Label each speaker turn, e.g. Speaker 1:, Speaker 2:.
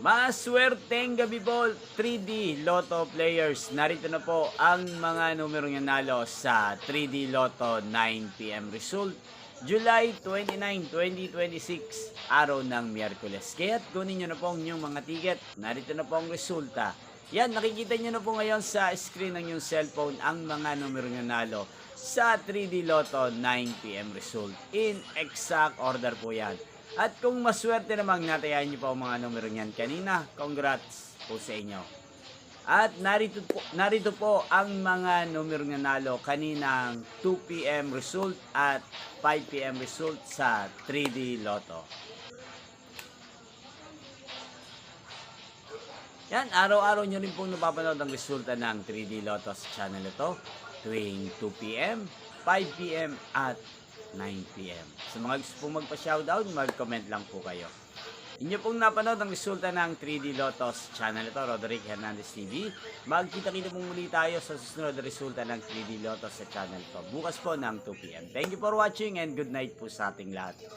Speaker 1: Maswerteng gabi po 3D Lotto players. Narito na po ang mga numerong nanalo sa 3D Lotto 9 PM result. July 29, 2026, araw ng Miyerkules. Kaya't kunin nyo na po ang inyong mga ticket. Narito na po ang resulta. Yan, nakikita nyo na po ngayon sa screen ng inyong cellphone ang mga numerong nanalo sa 3D Lotto 9 PM result. In exact order po yan. At kung maswerte namang natayan niyo pa ang mga numero niyan kanina, congrats po sa inyo. At narito po ang mga numero nanalo kaninang 2 PM result at 5 PM result sa 3D Lotto. Yan, araw-araw nyo rin pong napapanood ang resulta ng 3D Lotto sa channel ito tuwing 2 PM, 5 PM at 9 PM. Sa mga gusto pong magpa-shoutout, mag-comment lang po kayo. Inyo pong napanood ang resulta ng 3D Lotto sa channel ito, Roderick Hernandez TV. Magkita-kita pong muli tayo sa susunod na resulta ng 3D Lotto sa channel ito. Bukas po ng 2 PM. Thank you for watching and good night po sa ating lahat.